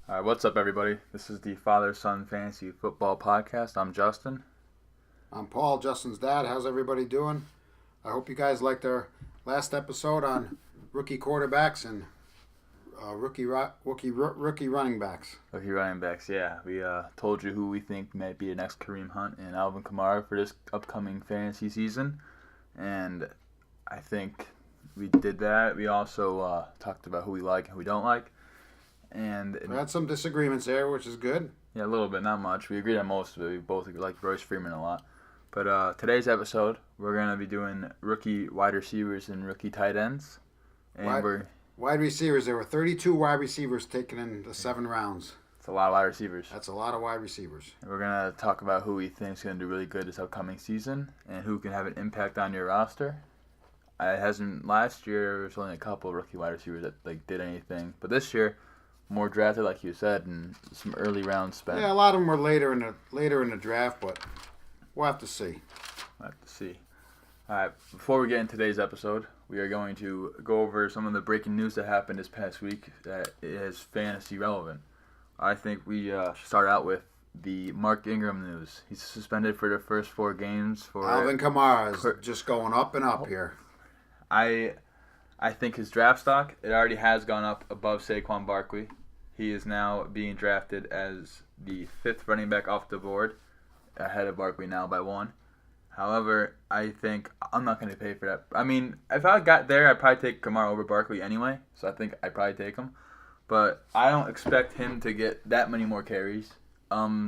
All right, what's up, everybody? This is the Father-Son Fantasy Football Podcast. I'm Justin. I'm Paul, Justin's dad. How's everybody doing? I hope you guys liked our last episode on rookie quarterbacks and rookie running backs. Rookie running backs, yeah. We told you who we think might be the next Kareem Hunt and Alvin Kamara for this upcoming fantasy season, and I think we did that. We also talked about who we like and who we don't like. And we had some disagreements there, which is good. Yeah, a little bit, not much. We agreed on most of it. We both like Royce Freeman a lot. But today's episode, we're going to be doing rookie wide receivers and rookie tight ends. And wide receivers, there were 32 wide receivers taken in the 7 rounds. It's a lot of wide receivers. That's a lot of wide receivers. And we're going to talk about who we think is going to do really good this upcoming season and who can have an impact on your roster. It hasn't last year. There was only a couple of rookie wide receivers that did anything. But this year, more drafted, like you said, and some early rounds spent. Yeah, a lot of them were later in the draft, but we'll have to see. We'll have to see. All right, before we get into today's episode, we are going to go over some of the breaking news that happened this past week that is fantasy relevant. I think we should start out with the Mark Ingram news. He's suspended for the first 4 games. For Alvin Kamara is just going up and up here. I think his draft stock, it already has gone up above Saquon Barkley. He is now being drafted as the 5th running back off the board, ahead of Barkley now by 1. However, I think I'm not going to pay for that. I mean, if I got there, I'd probably take Kamara over Barkley anyway, so I think I'd probably take him. But I don't expect him to get that many more carries.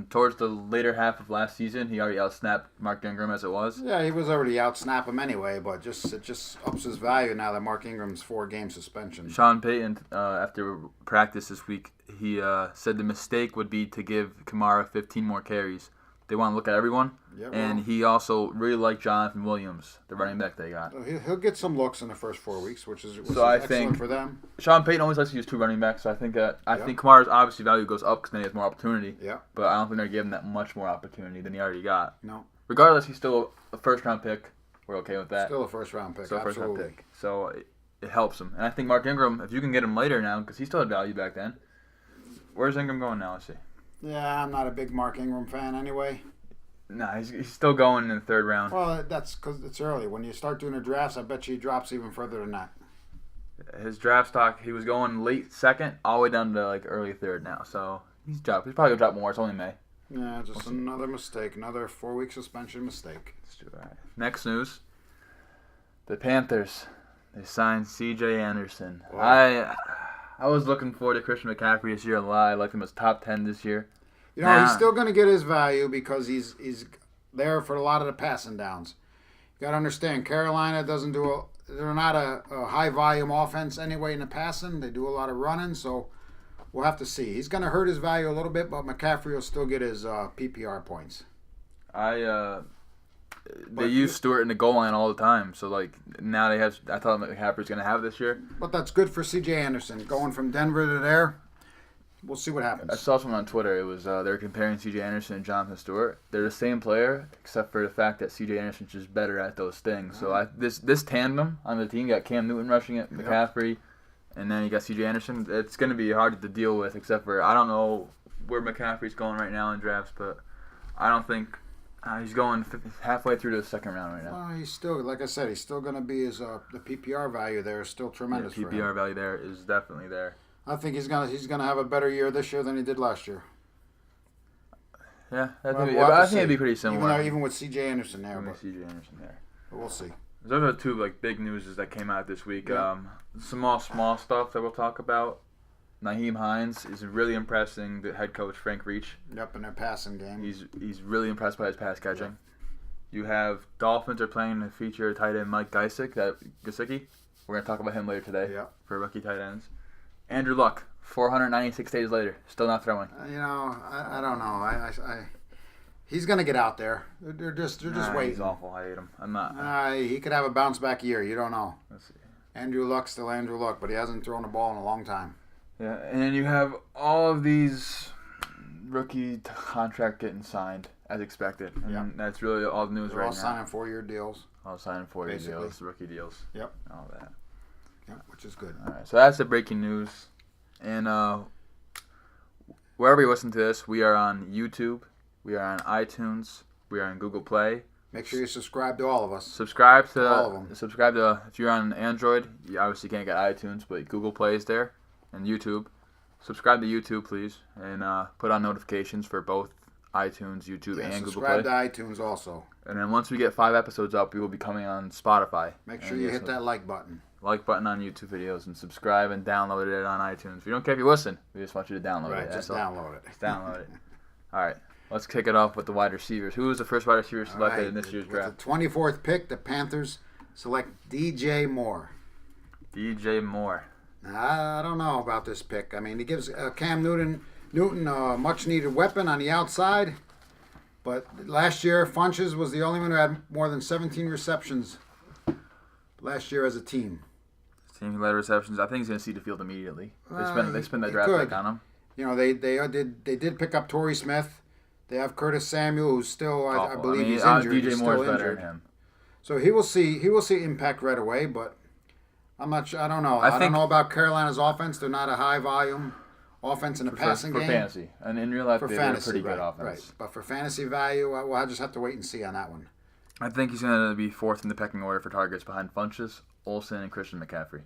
Towards the later half of last season, he already outsnapped Mark Ingram as it was. Yeah, he was already outsnap him anyway, but it just ups his value now that Mark Ingram's 4-game suspension. Sean Payton, after practice this week, he said the mistake would be to give Kamara 15 more carries. They want to look at everyone, and he also really liked Jonathan Williams, the running back they got. He'll get some looks in the first 4 weeks, which is excellent for them. Sean Payton always likes to use 2 running backs, so I think think Kamara's obviously value goes up because then he has more opportunity. Yeah. But I don't think they're giving that much more opportunity than he already got. No. Regardless, he's still a first-round pick. We're okay with that. Still a first-round pick, Still absolutely. First-round pick. So it helps him. And I think Mark Ingram, if you can get him later now, because he still had value back then. Where's Ingram going now? Let's see. Yeah, I'm not a big Mark Ingram fan anyway. Nah, he's still going in the 3rd round. Well, that's because it's early. When you start doing the drafts, I bet you he drops even further than that. His draft stock, he was going late 2nd, all the way down to early 3rd now. So he's probably going to drop more. It's only May. Yeah, just another mistake. Another 4-week suspension mistake. All right. Next news. The Panthers, they signed C.J. Anderson. Wow. I was looking forward to Christian McCaffrey this year a lot. I liked him as top 10 this year. You know, he's still going to get his value because he's there for a lot of the passing downs. You got to understand, Carolina doesn't they're not a high volume offense anyway in the passing. They do a lot of running, so we'll have to see. He's going to hurt his value a little bit, but McCaffrey will still get his PPR points. They use Stewart in the goal line all the time, so now they have. I thought McCaffrey's going to have this year. But that's good for C.J. Anderson going from Denver to there. We'll see what happens. I saw someone on Twitter. It was they were comparing C.J. Anderson and Jonathan Stewart. They're the same player, except for the fact that C.J. Anderson's just better at those things. So this tandem on the team, got Cam Newton rushing it, McCaffrey, and then you got C.J. Anderson. It's going to be hard to deal with, except for I don't know where McCaffrey's going right now in drafts, but I don't think he's going halfway through the 2nd round right now. He's still, like I said, he's still going to be the PPR value there is still tremendous. The PPR value there is definitely there. I think he's gonna have a better year this year than he did last year. Yeah, I think it'd be pretty similar. Even with C.J. Anderson there. But we'll see. Those are 2 big news that came out this week. Yeah. Some small stuff that we'll talk about. Naheem Hines is really impressing the head coach Frank Reich. Yep, in their passing game. He's really impressed by his pass catching. Yep. You have Dolphins are playing to feature tight end Mike Gesicki. We're gonna talk about him later today. Yep. For rookie tight ends. Andrew Luck, 496 days later, still not throwing. I don't know. He's gonna get out there. They're just waiting. He's awful. I hate him. I'm not. He could have a bounce back year. You don't know. Let's see. Andrew Luck's still Andrew Luck, but he hasn't thrown a ball in a long time. Yeah, and then you have all of these rookie contract getting signed as expected. And that's really all the news They're right now. all signing 4-year deals. All signing 4-year deals, rookie deals. Yep. All that. Yep, which is good. All right, so that's the breaking news. And wherever you listen to this, we are on YouTube, we are on iTunes, we are on Google Play. Make sure you subscribe to all of us. Subscribe to all of them. Subscribe to, if you're on Android, you obviously can't get iTunes, but Google Play is there, and YouTube. Subscribe to YouTube, please, and put on notifications for both iTunes, YouTube, and Google Play. Subscribe to iTunes also. And then once we get 5 episodes up, we will be coming on Spotify. Make sure you hit that like button. Like button on YouTube videos, and subscribe and download it on iTunes. We don't care if you listen. We just want you to download it. Right, just download it. Just download it. All right. Let's kick it off with the wide receivers. Who was the first wide receiver selected in this year's draft? With the 24th pick, the Panthers select DJ Moore. DJ Moore. I don't know about this pick. I mean, he gives Cam Newton a much-needed weapon on the outside. But last year, Funches was the only one who had more than 17 receptions last year as a team. Team led receptions. I think he's going to see the field immediately. They spent that draft pick on him. You know, they did pick up Torrey Smith. They have Curtis Samuel, who's still, I believe, he's injured. DJ he's Moore's still better injured. than him. So he will see impact right away, but I'm not sure. I don't know. I don't know about Carolina's offense. They're not a high volume offense in the passing game. For fantasy. And in real life, they're a pretty good offense. Right. But for fantasy value, I just have to wait and see on that one. I think he's going to be fourth in the pecking order for targets behind Funches, Olsen, and Christian McCaffrey.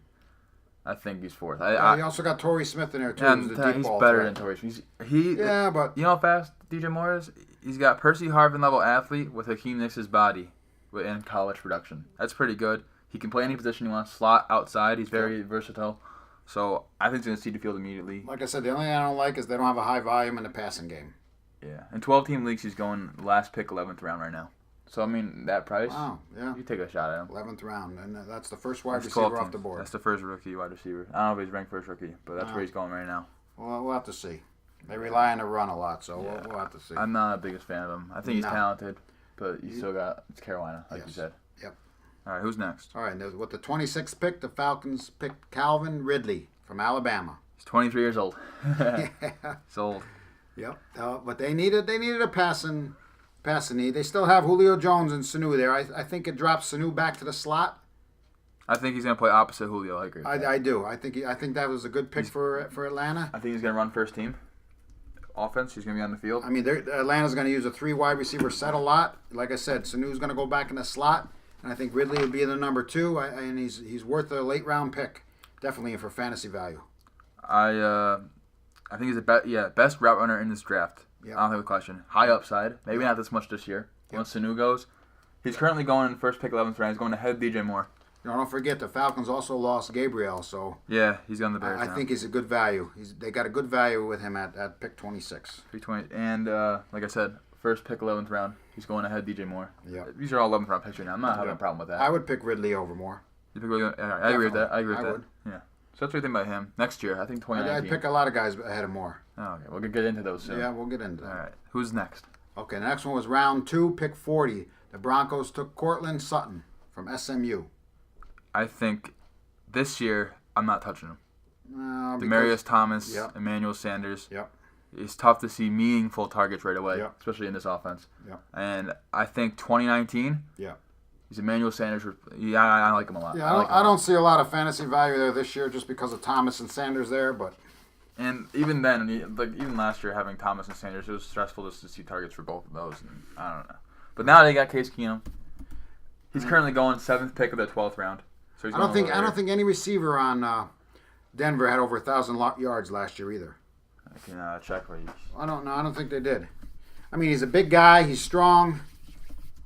I think he's fourth. He also got Torrey Smith in there, too. And he's better than Torrey Smith. But... You know how fast DJ Moore is? He's got Percy Harvin-level athlete with Hakeem Nicks' body in college production. That's pretty good. He can play any position he wants, slot, outside. He's very versatile. So I think he's going to see the field immediately. Like I said, the only thing I don't like is they don't have a high volume in the passing game. Yeah. In 12-team leagues, he's going last pick, 11th round right now. So, I mean, that price, you take a shot at him. 11th round, and that's the first wide receiver off the board. That's the first rookie wide receiver. I don't know if he's ranked first rookie, but that's where he's going right now. Well, we'll have to see. They rely on the run a lot, so we'll have to see. I'm not the biggest fan of him. I think he's talented, but it's Carolina, like you said. Yep. All right, who's next? All right, with the 26th pick, the Falcons picked Calvin Ridley from Alabama. He's 23 years old. He's old. Yep. But they needed a passing need. They still have Julio Jones and Sanu there. I think it drops Sanu back to the slot. I think he's going to play opposite Julio. I agree. I do. I think that was a good pick for Atlanta. I think he's going to run first team offense. He's going to be on the field. I mean, Atlanta's going to use a 3 wide receiver set a lot. Like I said, Sanu's going to go back in the slot, and I think Ridley will be in the number 2, and he's worth a late round pick, definitely for fantasy value. I think he's the best route runner in this draft. Yep. I don't have a question. High upside. Maybe not this much this year. Once Sanu goes. He's currently going first pick 11th round. He's going ahead of DJ Moore. Don't forget, the Falcons also lost Gabriel, so... Yeah, he's on the Bears I think he's a good value. They got a good value with him at pick 26. 320. And, like I said, first pick 11th round. He's going ahead of DJ Moore. Yeah. These are all 11th round picks right now. I'm not having a problem with that. I would pick Ridley over Moore. You pick Ridley? I agree with that. I would. Yeah. So that's what I think about him. Next year, I think 2019. I'd pick a lot of guys ahead of Moore. Oh, okay. We'll get into those soon. Yeah, we'll get into that. All right. Who's next? Okay, the next one was round 2, pick 40. The Broncos took Courtland Sutton from SMU. I think this year, I'm not touching him. Demaryius Thomas, Emmanuel Sanders. Yep. It's tough to see meaningful targets right away, especially in this offense. Yep. And I think 2019, he's Emmanuel Sanders. Yeah, I like him a lot. Yeah, I don't see a lot of fantasy value there this year just because of Thomas and Sanders there, but... And even then, even last year, having Thomas and Sanders, it was stressful just to see targets for both of those. And I don't know. But now they got Case Keenum. He's currently going 7th pick of the 12th round. So he's I don't think any receiver on Denver had over 1,000 yards last year either. I can check for you. I don't know. I don't think they did. I mean, he's a big guy. He's strong.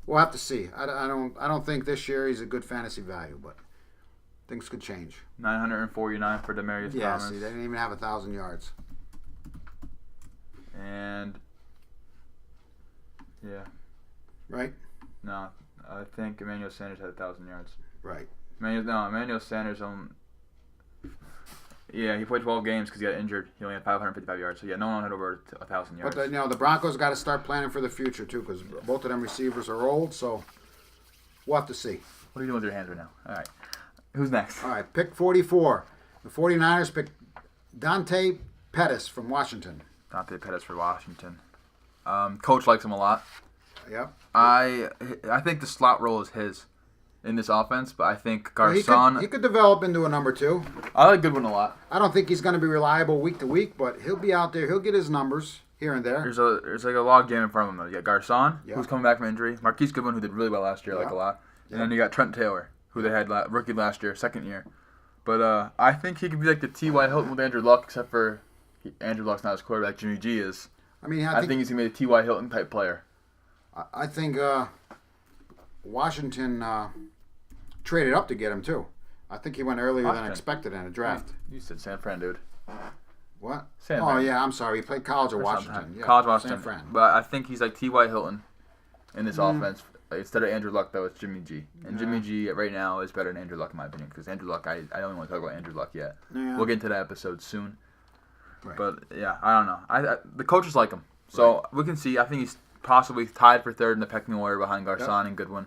We'll have to see. I don't think this year he's a good fantasy value, but things could change. 949 for Demaryius Thomas. See, they didn't even have 1,000 yards. And right? No, I think Emmanuel Sanders had 1,000 yards. Right. Emmanuel Sanders he played 12 games because he got injured. He only had 555 yards. So, no one had over 1,000 yards. But, the Broncos got to start planning for the future, too, because both of them receivers are old, so we'll have to see. What are you doing with your hands right now? All right. Who's next? All right, pick 44. The 49ers picked Dante Pettis from Washington. Dante Pettis for Washington. Coach likes him a lot. Yep. I think the slot role is his. in this offense, but I think Well, Garcon... he could develop into a number 2. I like Goodwin a lot. I don't think he's going to be reliable week to week, but he'll be out there. He'll get his numbers here and there. There's like a log game in front of him, though. You got Garcon, Yeah. who's coming back from injury. Marquise Goodwin, who did really well last year, like a lot. And then you got Trent Taylor, who they had rookie last year, second year. But I think he could be like the T.Y. Hilton with Andrew Luck, except for Andrew Luck's not his quarterback. Jimmy G is. I mean, I think he's going to be a T.Y. Hilton type player. I think Washington traded up to get him, too. I think he went earlier than expected in a draft. You said San Fran, dude. What? San Oh, Fran. yeah, I'm sorry. He played college at Washington. Yeah, College Washington. San Fran. But I think he's like T.Y. Hilton in this offense. Instead of Andrew Luck, though, it's Jimmy G. And Jimmy G right now is better than Andrew Luck, in my opinion. Because Andrew Luck, I don't want to talk about Andrew Luck yet. Yeah. We'll get into that episode soon. Right. But, yeah, I don't know. The coaches like him. So we can see. I think he's possibly tied for third in the pecking order behind Garcon and Goodwin.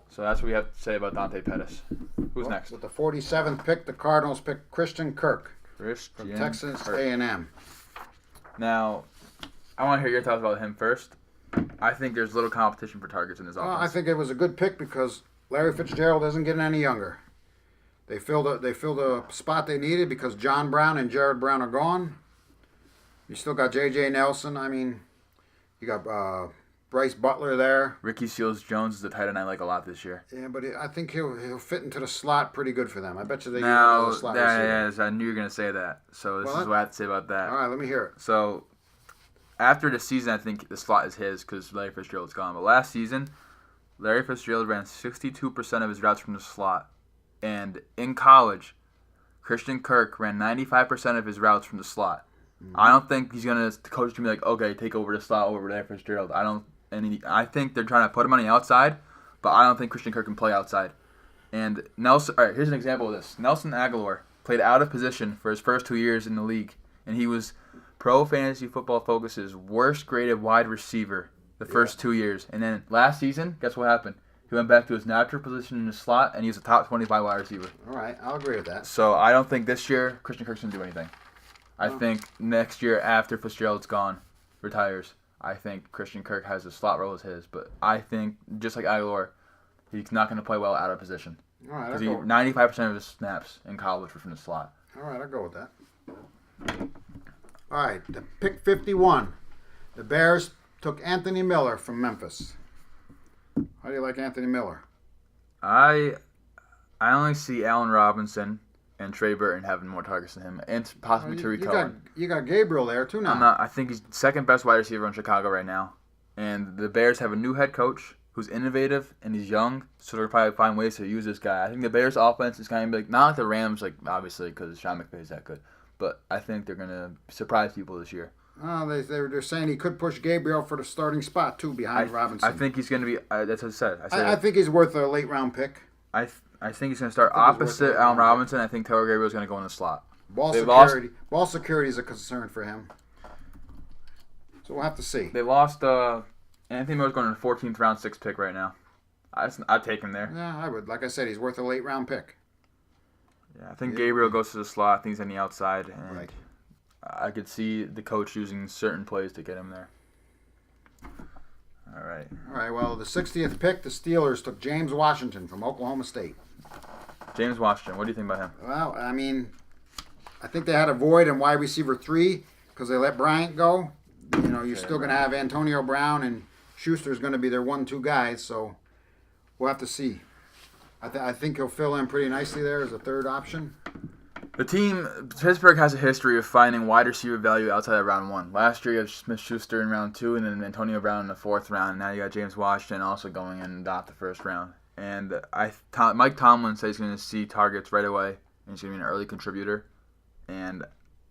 So that's what we have to say about Dante Pettis. Who's next? With the 47th pick, the Cardinals picked Christian Kirk from Christian Texas Kirk. A&M. Now, I want to hear your thoughts about him first. I think there's little competition for targets in this offense. I think it was a good pick because Larry Fitzgerald isn't getting any younger. They filled a spot they needed because John Brown and Jared Brown are gone. You still got J.J. Nelson. I mean, you got Bryce Butler there. Ricky Seals-Jones is the tight end I like a lot this year. Yeah, but I think he'll fit into the slot pretty good for them. I bet you they use Now, another slot receiver. yes, I knew you were going to say that. So this is what I have to say about that. All right, let me hear it. So after the season, I think the slot is his because Larry Fitzgerald's gone. But last season, Larry Fitzgerald ran 62% of his routes from the slot. And in college, Christian Kirk ran 95% of his routes from the slot. Mm-hmm. I don't think he's going to coach to be like, okay, take over the slot over Larry Fitzgerald. I think they're trying to put him on the outside, but I don't think Christian Kirk can play outside. And Nelson, all right, here's an example of this. Nelson Aguilar played out of position for his first 2 years in the league, and he was Pro Fantasy Football Focus's worst graded wide receiver the first 2 years. And then last season, guess what happened? He went back to his natural position in the slot, and he's a top 25 wide receiver. All right, I'll agree with that. So I don't think this year Christian Kirk's going to do anything. I think next year after Fitzgerald's gone, retires, I think Christian Kirk has a slot role as his. But I think, just like Aguilar, he's not going to play well out of position. All right, Because 95% of his snaps in college were from the slot. All right, I'll go with that. All right, the pick 51. The Bears took Anthony Miller from Memphis. How do you like Anthony Miller? I only see Allen Robinson and Trey Burton having more targets than him, and possibly Tariq Cohen. You got Gabriel there too now. I think he's the second best wide receiver in Chicago right now, and the Bears have a new head coach who's innovative and he's young, so they'll probably find ways to use this guy. I think the Bears' offense is kind of like not like the Rams, like obviously because Sean McVay's that good, but I think they're gonna surprise people this year. Oh, they're saying he could push Gabriel for the starting spot too behind Robinson. I think he's gonna be. That's what I said. I think he's worth a late round pick. I think he's gonna start opposite Allen Robinson. I think Taylor Gabriel's gonna go in the slot. Ball security is a concern for him. So we'll have to see. They lost. Anthony Miller's going in the 14th round, 6th pick right now. I'd take him there. Yeah, I would. Like I said, he's worth a late round pick. Yeah, I think Gabriel goes to the slot. I think he's on the outside, and Right. I could see the coach using certain plays to get him there. All right. All right. Well, the 60th pick, the Steelers took James Washington from Oklahoma State. James Washington. What do you think about him? Well, I mean, I think they had a void in wide receiver 3 because they let Bryant go. You know, you're still going to have Antonio Brown, and Schuster's going to be their 1-2 guys. So we'll have to see. I think he'll fill in pretty nicely there as a third option. The team, Pittsburgh has a history of finding wide receiver value outside of round 1. Last year you had Smith-Schuster in round 2 and then Antonio Brown in the 4th round. Now you got James Washington also going in not the 1st round. And Mike Tomlin says he's going to see targets right away, and he's going to be an early contributor. And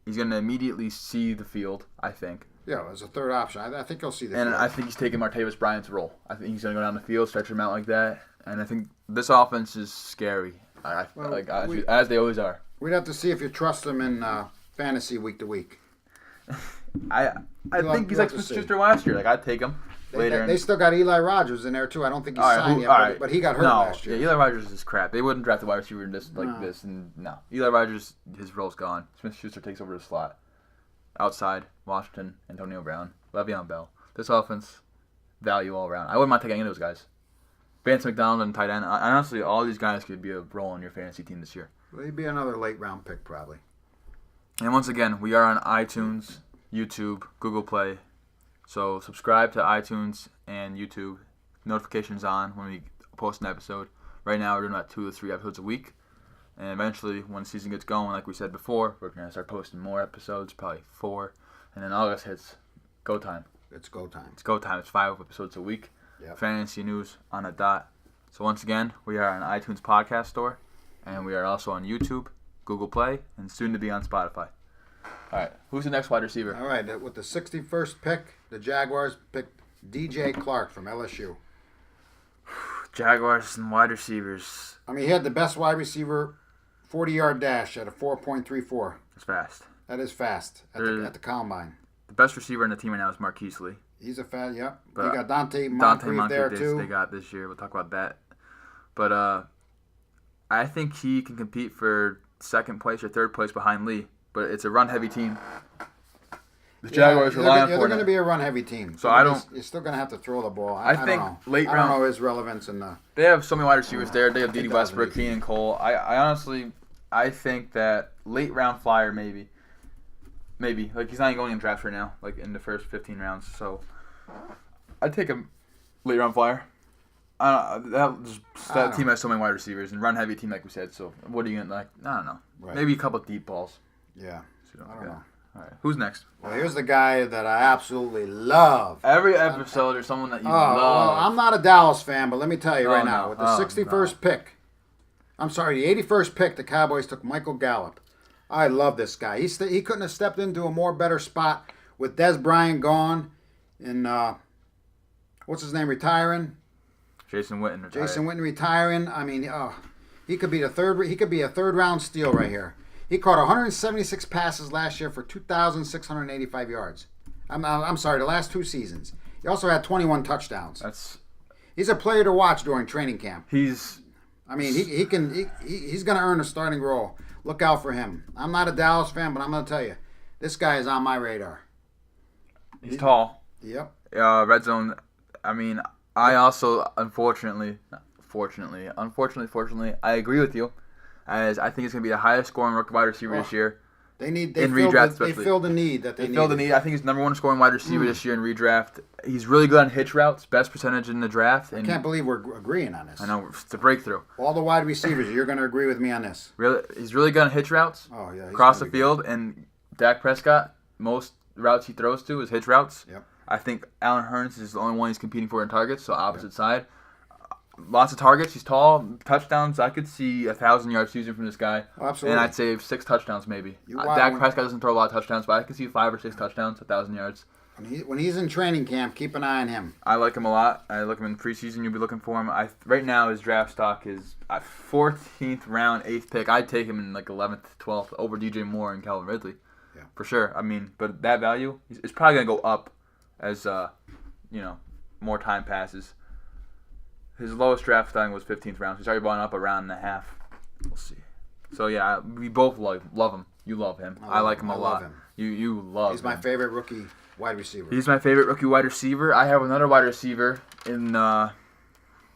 he's going to immediately see the field, I think. Yeah, as a third option. I think he'll see the field. And I think he's taking Martavis Bryant's role. I think he's going to go down the field, stretch him out like that. And I think this offense is scary, as they always are. We'd have to see if you trust him in fantasy week to week. I think he's like Smith-Schuster last year. Like, I'd take him later. They still got Eli Rogers in there, too. I don't think he's signed yet, but he got hurt last year. Yeah, Eli Rogers is crap. They wouldn't draft a wide receiver this. And no. Eli Rogers, his role's gone. Smith-Schuster takes over the slot. Outside, Washington, Antonio Brown, Le'Veon Bell. This offense, value all around. I wouldn't mind taking any of those guys. Vance McDonald and tight end. Honestly, all these guys could be a role in your fantasy team this year. They'd be another late round pick probably. And once again, we are on iTunes, YouTube, Google Play. So subscribe to iTunes and YouTube. Notifications on when we post an episode. Right now, we're doing about 2 to 3 episodes a week. And eventually, when the season gets going, like we said before, we're going to start posting more episodes, probably 4. And then August hits go time. It's go time. It's go time. It's 5 episodes a week. Yep. Fantasy news on a dot. So once again, we are on iTunes Podcast Store. And we are also on YouTube, Google Play, and soon to be on Spotify. All right, who's the next wide receiver? All right, with the 61st pick, the Jaguars picked DJ Clark from LSU. Jaguars and wide receivers. I mean, he had the best wide receiver 40-yard dash at a 4.34. That's fast. That is fast at the combine. The best receiver on the team right now is Marquise Lee. He's a fat, yep. But you got Dante Moncrief there, too. They got this year. We'll talk about that. But I think he can compete for second place or third place behind Lee. But it's a run-heavy team. The Jaguars rely on Fournette. They're going to be a run-heavy team. So I don't. You're still going to have to throw the ball. I think don't know. late round. I don't know his relevance in the. They have so many wide receivers there. They have D.D. Westbrook, Keenan Cole. I honestly, I think that late round flyer maybe. Like he's not even going in drafts right now. Like in the first 15 rounds. So I'd take a late round flyer. That team has so many wide receivers and run-heavy team like we said. So what are you gonna like? I don't know. Right. Maybe a couple of deep balls. Yeah. I don't know. All right. Who's next? Well, here's the guy that I absolutely love. Every episode there's someone that you love. Well, I'm not a Dallas fan, but let me tell you right now, with the 61st pick, the 81st pick, the Cowboys took Michael Gallup. I love this guy. He couldn't have stepped into a more better spot with Des Bryant gone and what's his name retiring. Jason Witten retiring. I mean, he could be a third round steal right here. He caught 176 passes last year for 2,685 yards. I'm sorry, the last 2 seasons. He also had 21 touchdowns. He's a player to watch during training camp. He's going to earn a starting role. Look out for him. I'm not a Dallas fan, but I'm going to tell you, this guy is on my radar. He's tall. Yep. Red zone. I mean, I also, unfortunately, I agree with you, as I think it's going to be the highest scoring rookie wide receiver this year. They filled the need that they needed. Filled the need. I think he's number 1 scoring wide receiver this year in redraft. He's really good on hitch routes, best percentage in the draft. I can't believe we're agreeing on this. I know, it's a breakthrough. All the wide receivers, you're going to agree with me on this. Really, he's really good on hitch routes. Oh yeah, across the field, and Dak Prescott, most routes he throws to is hitch routes. Yep. I think Allen Hurns is the only one he's competing for in targets, so opposite side. Lots of targets. He's tall. Touchdowns. I could see 1,000-yard season from this guy. Oh, absolutely. And I'd say 6 touchdowns maybe. Dak Prescott doesn't throw a lot of touchdowns, but I could see 5 or 6 touchdowns, 1,000 yards. When he's in training camp, keep an eye on him. I like him a lot. I like him in preseason. You'll be looking for him. Right now, his draft stock is 14th round, 8th pick. I'd take him in like 11th, 12th over DJ Moore and Calvin Ridley. Yeah. For sure. I mean, but that value is probably going to go up as more time passes. His lowest draft time was 15th round. So he's already gone up a round and a half. We'll see. So yeah, we both love him. You love him. I like him a lot. Him. You love him. He's my favorite rookie wide receiver. He's my favorite rookie wide receiver. I have another wide receiver in the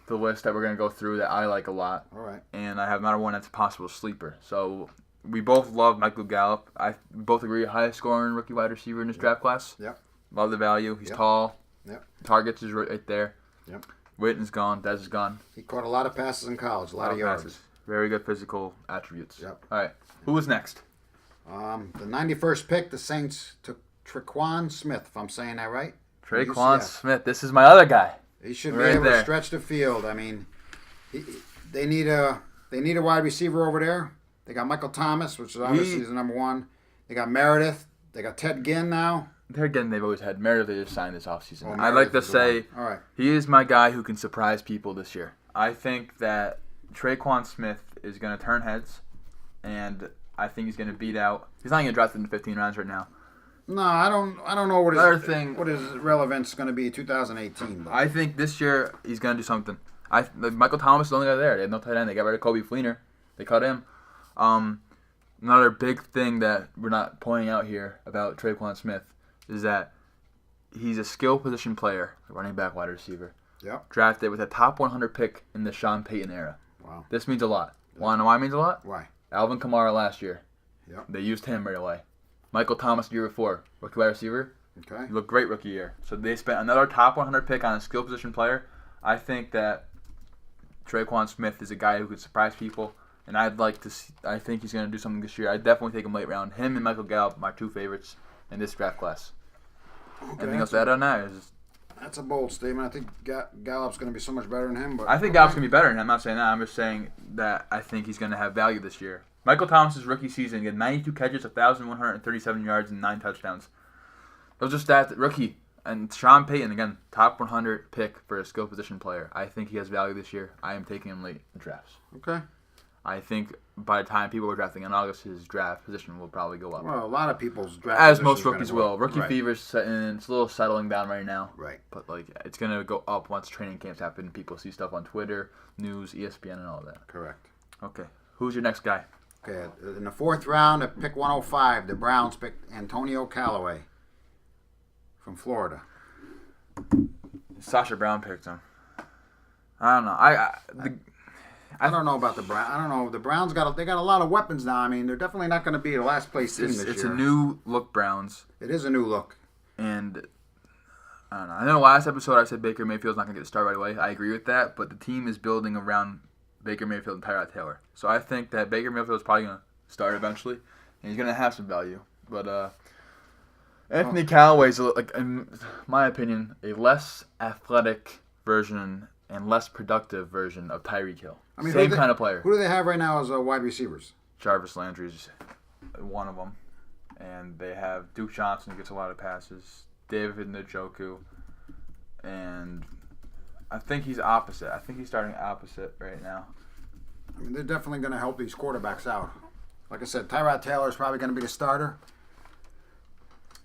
list that we're gonna go through that I like a lot. All right. And I have another one that's a possible sleeper. So we both love Michael Gallup. We both agree highest scoring rookie wide receiver in this draft class. Yep. Love the value. He's tall. Yep. Targets is right there. Yep. Witten's gone. Dez is gone. He caught a lot of passes in college. A lot of yards. Passes. Very good physical attributes. Yep. All right. Who was next? The 91st pick, the Saints took Tre'quan Smith, if I'm saying that right. Tre'quan Smith. This is my other guy. He should be able to stretch the field. I mean, they need a wide receiver over there. They got Michael Thomas, which is obviously the number 1. They got Meredith. They got Ted Ginn now. They've always had. Meredith, they just signed this offseason. I'd like to say he is my guy who can surprise people this year. I think that Tre'Quan Smith is going to turn heads, and I think he's going to beat out. He's not going to draft in the 15 rounds right now. No, I don't know what his relevance is going to be in 2018. But. I think this year he's going to do something. Michael Thomas is the only guy there. They had no tight end. They got rid of Kobe Fleener. They cut him. Another big thing that we're not pointing out here about Tre'Quan Smith is that he's a skill position player, running back, wide receiver. Yep. drafted with a top 100 pick in the Sean Payton era. Wow. This means a lot. Want to know why it means a lot? Why? Alvin Kamara last year. Yep. They used him right away. Michael Thomas the year before. Rookie wide receiver. Okay. He looked great rookie year. So they spent another top 100 pick on a skill position player. I think that Tre'quan Smith is a guy who could surprise people. And I'd like to see, I think he's going to do something this year. I'd definitely take him late round. Him and Michael Gallup, my two favorites in this draft class. Okay, Anything else to add on that? That's a bold statement. I think Gallup's going to be so much better than him. But I think Gallup's going to be better than him. I'm not saying that. I'm just saying that I think he's going to have value this year. Michael Thomas' rookie season, he had 92 catches, 1,137 yards, and 9 touchdowns. Those are stats that rookie. And Sean Payton, again, top 100 pick for a skill position player. I think he has value this year. I am taking him late in drafts. Okay. I think by the time people are drafting in August, his draft position will probably go up. Well, a lot of people's draft as positions most rookies will. Rookie right. fever's setting, it's a little settling down right now. Right. But it's gonna go up once training camps happen. People see stuff on Twitter, news, ESPN, and all that. Correct. Okay. Who's your next guy? Okay. In the 4th round, at pick 105, the Browns picked Antonio Callaway from Florida. Sasha Brown picked him. I don't know. I don't know about the Browns. I don't know. The Browns got a lot of weapons now. I mean, they're definitely not going to be the last place team this year. It's a new look Browns. It is a new look. And I don't know. I know last episode I said Baker Mayfield's not going to get the start right away. I agree with that, but the team is building around Baker Mayfield and Tyrod Taylor. So I think that Baker Mayfield is probably going to start eventually, and he's going to have some value. But Anthony Callaway is, in my opinion, a less athletic version and less productive version of Tyreek Hill. I mean, same kind of player. Who do they have right now as wide receivers? Jarvis Landry's one of them. And they have Duke Johnson, who gets a lot of passes. David Njoku. And I think he's opposite. I think he's starting opposite right now. I mean, they're definitely going to help these quarterbacks out. Like I said, Tyrod Taylor is probably going to be the starter.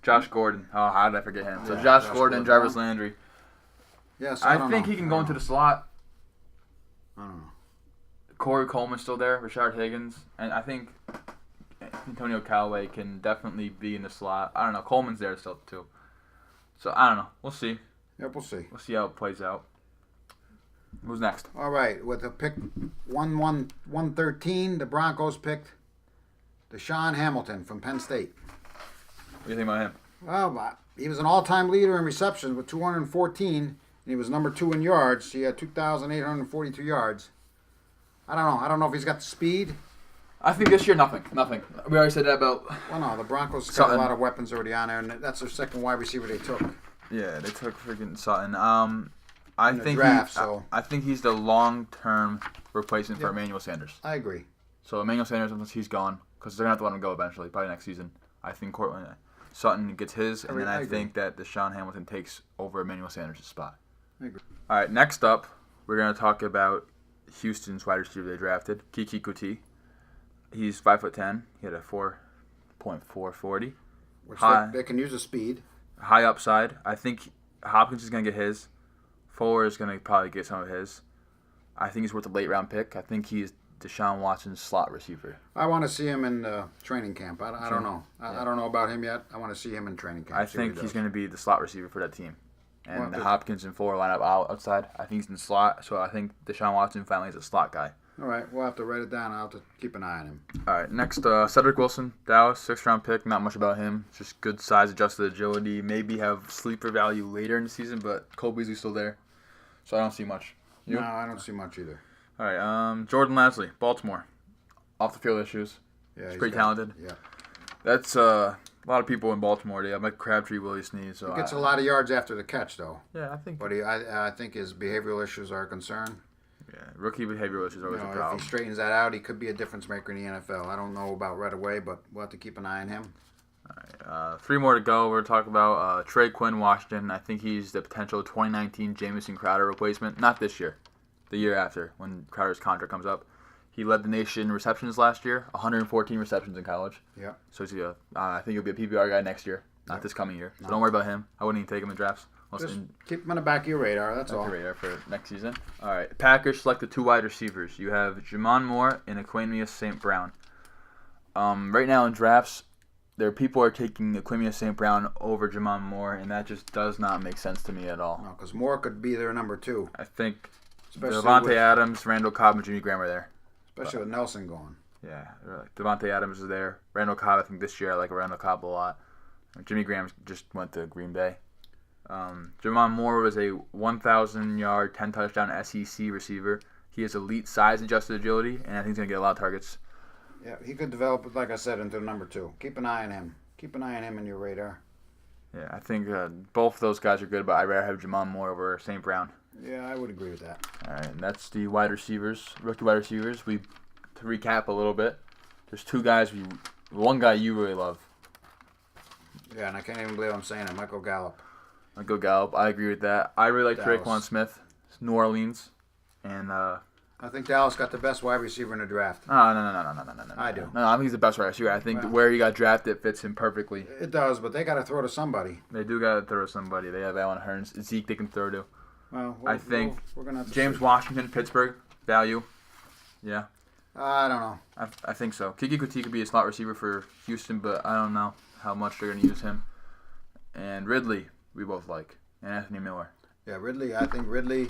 Josh Gordon. Oh, how did I forget him? So Josh Gordon and Jarvis Landry. Yes, I think he can go into the slot. I don't know. Corey Coleman's still there. Rashard Higgins. And I think Antonio Callaway can definitely be in the slot. I don't know. Coleman's there still, too. So, I don't know. We'll see. Yep, we'll see. We'll see how it plays out. Who's next? All right. With the pick 113, the Broncos picked Daesean Hamilton from Penn State. What do you think about him? Well, he was an all-time leader in receptions with 214, and he was number 2 in yards. He had 2,842 yards. I don't know. I don't know if he's got the speed. I think this year, nothing. We already said that about... Well, no, the Broncos got Sutton. a lot of weapons already on there, and that's their second wide receiver they took. Yeah, they took freaking Sutton. I think he's the long-term replacement for Emmanuel Sanders. I agree. So Emmanuel Sanders, once he's gone, because they're going to have to let him go eventually, probably next season. I think Courtland Sutton gets his, and then I think that Daesean Hamilton takes over Emmanuel Sanders' spot. I agree. All right, next up, we're going to talk about Houston's wide receiver they drafted, Keke Coutee. He's 5'10". He had a 4.440. Which they can use the speed. High upside. I think Hopkins is going to get his. Fuller is going to probably get some of his. I think he's worth a late round pick. I think he's Deshaun Watson's slot receiver. I want to see him in training camp. I don't know. I don't know about him yet. I want to see him in training camp. I think he's going to be the slot receiver for that team. And Hopkins and Fuller line up outside. I think he's in the slot. So I think Deshaun Watson finally is a slot guy. All right, we'll have to write it down. I'll have to keep an eye on him. All right, next, Cedrick Wilson, Dallas, 6th round pick. Not much about him. Just good size, adjusted agility. Maybe have sleeper value later in the season, but Cole Beasley's still there. So I don't see much. You? No, I don't see much either. All right, Jordan Lasley, Baltimore. Off the field issues. Yeah, he's pretty talented. Yeah. That's a lot of people in Baltimore. They have Mike Crabtree, Willie Snead. So he gets a lot of yards after the catch, though. Yeah, I think. But I think his behavioral issues are a concern. Yeah, rookie behavioral issues are always a problem. If he straightens that out, he could be a difference maker in the NFL. I don't know about right away, but we'll have to keep an eye on him. All right, 3 more to go. We're talking about Trey Quinn, Washington. I think he's the potential 2019 Jamison Crowder replacement. Not this year, the year after, when Crowder's contract comes up. He led the nation in receptions last year, 114 receptions in college. Yeah. So he's I think he'll be a PPR guy next year, not this coming year. So don't worry about him. I wouldn't even take him in drafts. Just keep him on the back of your radar, that's all. Radar for next season. All right, Packers selected 2 wide receivers. You have Jamon Moore and Equanimeous St. Brown. Right now in drafts, people are taking Equanimeous St. Brown over Jamon Moore, and that just does not make sense to me at all. No, because Moore could be their number 2. I think Especially Devontae Adams, Randall Cobb, and Jimmy Graham are there. Especially with Nelson going. Yeah, Devontae Adams is there. Randall Cobb, I think this year I like Randall Cobb a lot. Jimmy Graham just went to Green Bay. Jamon Moore was a 1,000-yard, 10-touchdown SEC receiver. He has elite size, adjusted agility, and I think he's going to get a lot of targets. Yeah, he could develop, like I said, into number 2. Keep an eye on him. Keep an eye on him in your radar. Yeah, I think both of those guys are good, but I'd rather have Jamon Moore over St. Brown. Yeah, I would agree with that. All right, and that's the wide receivers, rookie wide receivers. To recap a little bit, there's 2 guys. One guy you really love. Yeah, and I can't even believe I'm saying it. Michael Gallup. Michael Gallup. I agree with that. I really like Dallas. Tre'quan Smith, New Orleans, and I think Dallas got the best wide receiver in the draft. No. I do. No, I think he's the best wide receiver. I think where he got drafted fits him perfectly. It does, but they got to throw to somebody. They do got to throw to somebody. They have Allen Hurns, Zeke they can throw to. Well, I think we're gonna have to James see. Washington, Pittsburgh, value. Yeah. I don't know. I think so. Keke Coutee could be a slot receiver for Houston, but I don't know how much they're going to use him. And Ridley, we both like. And Anthony Miller. Yeah, Ridley. I think Ridley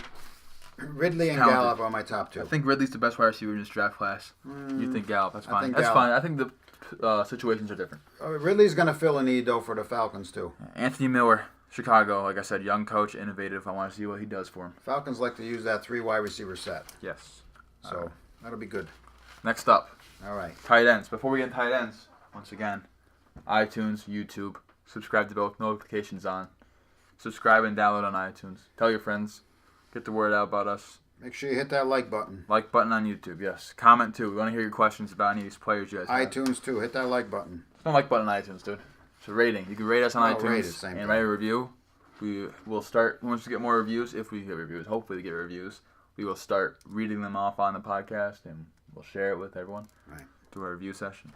and talented. Gallup are my top 2. I think Ridley's the best wide receiver in this draft class. You think Gallup? That's fine. think That's Gallup. fine. I think the situations are different. Ridley's going to fill a need, though, for the Falcons, too. Anthony Miller, Chicago. Like I said, young coach, innovative. I want to see what he does for him. Falcons like to use that 3 wide receiver set. Yes. So that'll be good. Next up, All right. tight ends. Before we get into tight ends, once again, iTunes, YouTube. Subscribe to both, notifications on. Subscribe and download on iTunes. Tell your friends. Get the word out about us. Make sure you hit that like button. Like button on YouTube, yes. Comment too. We want to hear your questions about any of these players you guys have. iTunes, too. Hit that like button. There's no like button on iTunes, dude. It's a rating. You can rate us on iTunes rate it, same and thing. write a review. We will start, once we get more reviews, if we get reviews, hopefully we get reviews, we will start reading them off on the podcast and we'll share it with everyone. Right. Do our review session.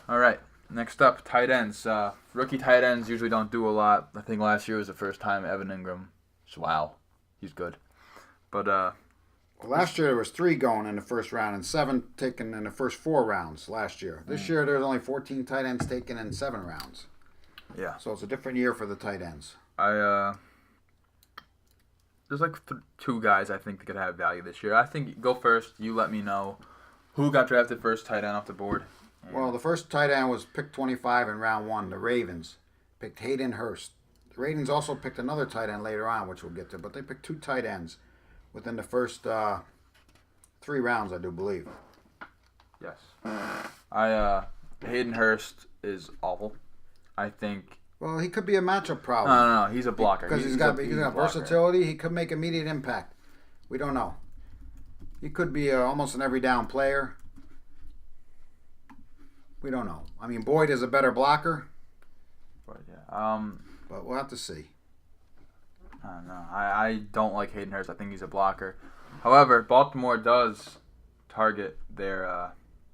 All right. Next up, tight ends. Rookie tight ends usually don't do a lot. I think last year was the first time Evan Ingram. So, wow. He's good. But, Well, last year there was 3 going in the first round and 7 taken in the first 4 rounds last year. This year there's only 14 tight ends taken in 7 rounds. yeah. So it's a different year for the tight ends. There's like 2 guys I think that could have value this year. I think go first. You let me know who got drafted first tight end off the board. Well, the first tight end was picked 25 in round 1. The Ravens picked Hayden Hurst. The Ravens also picked another tight end later on, which we'll get to. But they picked 2 tight ends within the first 3 rounds, I do believe. Yes. Hayden Hurst is awful. I think. Well, he could be a matchup problem. No. He's a blocker. Because he's got a blocker. versatility. He could make immediate impact. We don't know. He could be almost an every down player. We don't know. I mean, Boyd is a better blocker. But yeah. But we'll have to see. I don't know. I don't like Hayden Hurst. I think he's a blocker. However, Baltimore does target their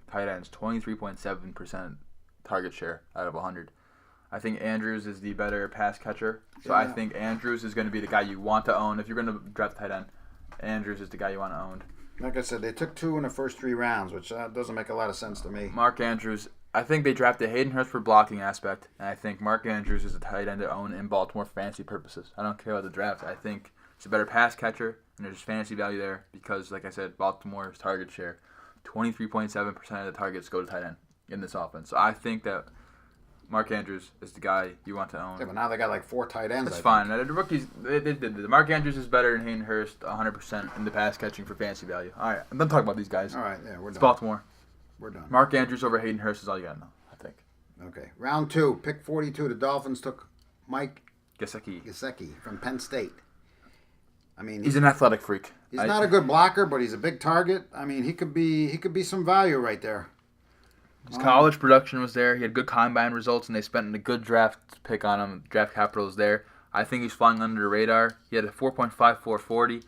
tight ends 23.7% target share out of 100. I think Andrews is the better pass catcher. So I think Andrews is going to be the guy you want to own. If you're going to draft a tight end, Andrews is the guy you want to own. Like I said, they took 2 in the first 3 rounds, which doesn't make a lot of sense to me. Mark Andrews, I think they drafted Hayden Hurst for blocking aspect, and I think Mark Andrews is a tight end to own in Baltimore for fantasy purposes. I don't care about the draft. I think he's a better pass catcher, and there's fantasy value there because, like I said, Baltimore's target share, 23.7% of the targets go to tight end in this offense. So I think that Mark Andrews is the guy you want to own. Yeah, but now they got like 4 tight ends. That's fine. The rookies, the Mark Andrews is better than Hayden Hurst 100% in the pass catching for fantasy value. All right, I'm done talking about these guys. All right, yeah, we're It's done. Baltimore. We're done. Mark Andrews over Hayden Hurst is all you got to know, I think. Okay, round 2, pick 42. The Dolphins took Mike Gesicki. Gesicki from Penn State. I mean, He's an athletic freak. he's not a good blocker, but he's a big target. I mean, he could be some value right there. His college production was there. He had good combine results, and they spent a good draft pick on him. Draft capital is there. I think he's flying under the radar. He had a 4.54 40.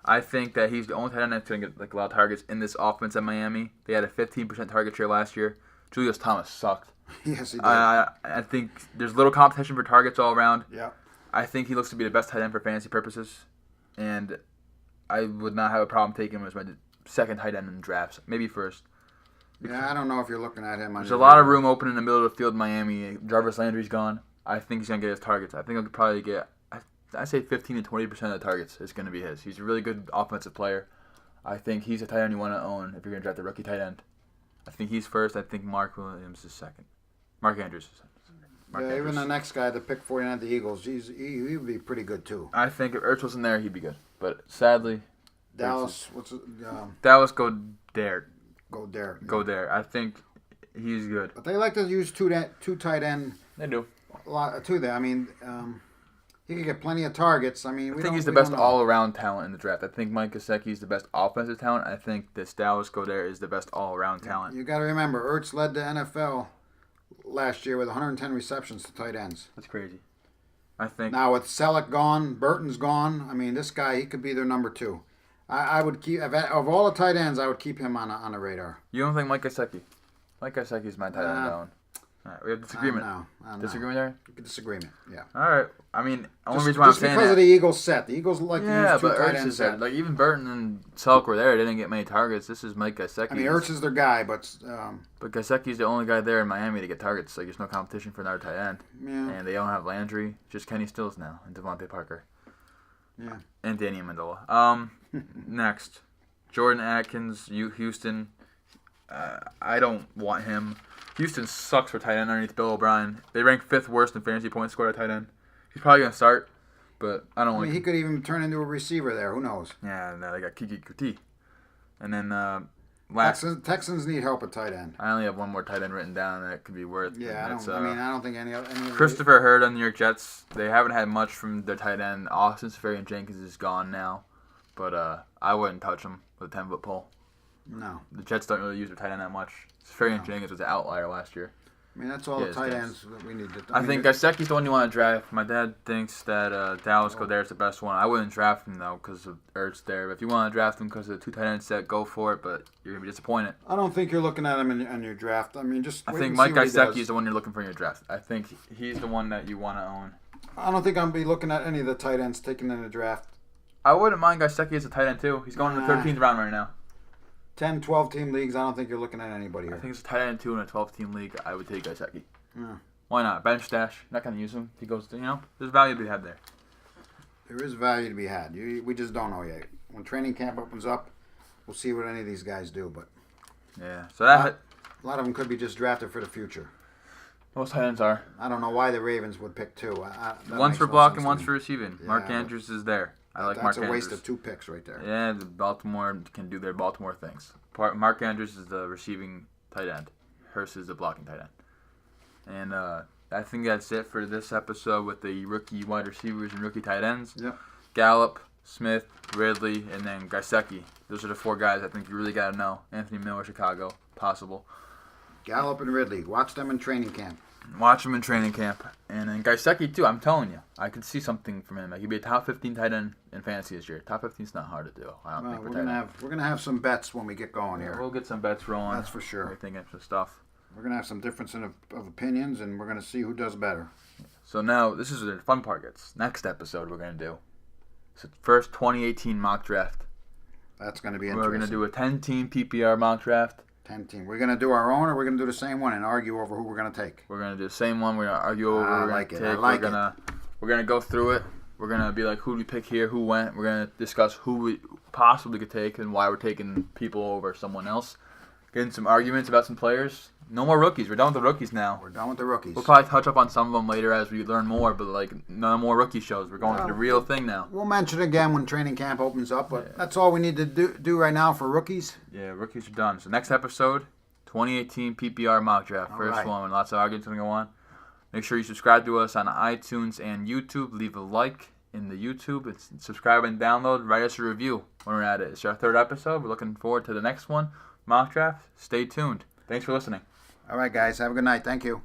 I think that he's the only tight end that's going to get like a lot of targets in this offense at Miami. They had a 15% target share last year. Julius Thomas sucked. Yes, he did. I think there's little competition for targets all around. Yeah. I think he looks to be the best tight end for fantasy purposes, and I would not have a problem taking him as my second tight end in drafts. Maybe first. Yeah, I don't know if you're looking at him. There's a lot of room open in the middle of the field in Miami. Jarvis Landry's gone. I think he's going to get his targets. I think he'll probably get, I say 15 to 20% of the targets is going to be his. He's a really good offensive player. I think he's a tight end you want to own if you're going to draft a rookie tight end. I think he's first. I think Mark Williams is second. Mark Andrews is second. Even the next guy, the pick 49 the Eagles, he would be pretty good too. I think if Ertz wasn't there, he'd be good. But sadly, Dallas, Dallas Goedert. Goedert. I think he's good. But they like to use two tight end. They do. A lot too there. I mean, he could get plenty of targets. I mean, I think he's the best all-around talent in the draft. I think Mike Gesicki is the best offensive talent. I think this Dallas Goedert is the best all-around talent. You got to remember, Ertz led the NFL last year with 110 receptions to tight ends. That's crazy. I think now with Selleck gone, Burton's gone. I mean, this guy, he could be their number 2. I would keep of all the tight ends, I would keep him on the radar. You don't think Mike Gesicki? Mike Gesicki is my tight end down. All right, we have disagreement. Disagreement there? Disagreement, yeah. All right. I mean, only reason why I'm saying that. Because of the Eagles set. The Eagles like to use two but tight Ertz ends is there. Like, even Burton and Selleck were there. They didn't get many targets. This is Mike Gesicki. I mean, Ertz is their guy, but Gesicki's the only guy there in Miami to get targets. Like, there's no competition for another tight end. Yeah. And they don't have Landry. Just Kenny Stills now and Devontae Parker. Yeah. And Danny Amendola. Next. Jordan Akins, Houston. I don't want him. Houston sucks for tight end underneath Bill O'Brien. They rank 5th worst in fantasy points scored at tight end. He's probably going to start, but I don't like him. He could even turn into a receiver there. Who knows? Yeah, no, they got Keke Coutee. And then Texans need help at tight end. I only have one more tight end written down that could be worth. Yeah, I don't think any of Christopher Hurd on the New York Jets. They haven't had much from their tight end. Austin Seferian-Jenkins is gone now, but I wouldn't touch him with a 10-foot pole. No. The Jets don't really use their tight end that much. Seferian-Jenkins was an outlier last year. I mean, that's all the tight ends that we need to. I think Gesicki's the one you want to draft. My dad thinks that Dallas Goedert's the best one. I wouldn't draft him, though, because of Ertz there. But if you want to draft him because of the 2 tight end set, go for it, but you're going to be disappointed. I don't think you're looking at him in your draft. I mean, I think Mike Gesicki is the one you're looking for in your draft. I think he's the one that you want to own. I don't think I'm going to be looking at any of the tight ends taken in the draft. I wouldn't mind Gesicki as a tight end, too. He's going in the 13th round right now. 10, 12-team leagues, I don't think you're looking at anybody here. I think it's a tight end 2 in a 12-team league. I would take Gesicki. Yeah. Why not? Bench stash. Not going to use him. He goes, there's value to be had there. There is value to be had. We just don't know yet. When training camp opens up, we'll see what any of these guys do. But yeah, so that a lot of them could be just drafted for the future. Most tight ends are. I don't know why the Ravens would pick 2. One's for blocking, one's for receiving. Yeah, Mark Andrews is there. I like Mark Andrews. That's a waste of 2 picks right there. Yeah, the Baltimore can do their Baltimore things. Mark Andrews is the receiving tight end. Hurst is the blocking tight end. And I think that's it for this episode with the rookie wide receivers and rookie tight ends. Yep. Gallup, Smith, Ridley, and then Gesicki. Those are the 4 guys I think you really got to know. Anthony Miller, Chicago, possible. Gallup and Ridley. Watch them in training camp. Watch them in training camp. And then Gesicki, too. I'm telling you. I could see something from him. Like, he'd be a top 15 tight end in fantasy this year. Top 15 is not hard to do. I don't think we're gonna have some bets when we get going here. We'll get some bets rolling. That's for sure. We're thinking some stuff. We're going to have some difference of opinions, and we're going to see who does better. So now, this is where the fun part gets. Next episode we're going to do. So first 2018 mock draft. That's going to be interesting. We're going to do a 10-team PPR mock draft. 10-team. We're going to do our own, or we're going to do the same one and argue over who we're going to take? We're going to do the same one. We're going to argue over who we're going to take. We're going to go through it. We're going to be like, who do we pick here, who went. We're going to discuss who we possibly could take and why we're taking people over someone else. Getting some arguments about some players. No more rookies. We're done with the rookies now. We're done with the rookies. We'll probably touch up on some of them later as we learn more, but no more rookie shows. We're going to the real thing now. We'll mention it again when training camp opens up, but that's all we need to do right now for rookies. Yeah, rookies are done. So next episode, 2018 PPR mock draft. First one, lots of arguments going to go on. Make sure you subscribe to us on iTunes and YouTube. Leave a like in the YouTube. Subscribe and download. Write us a review when we're at it. It's our 3rd episode. We're looking forward to the next one. Mock draft. Stay tuned. Thanks for listening. All right, guys. Have a good night. Thank you.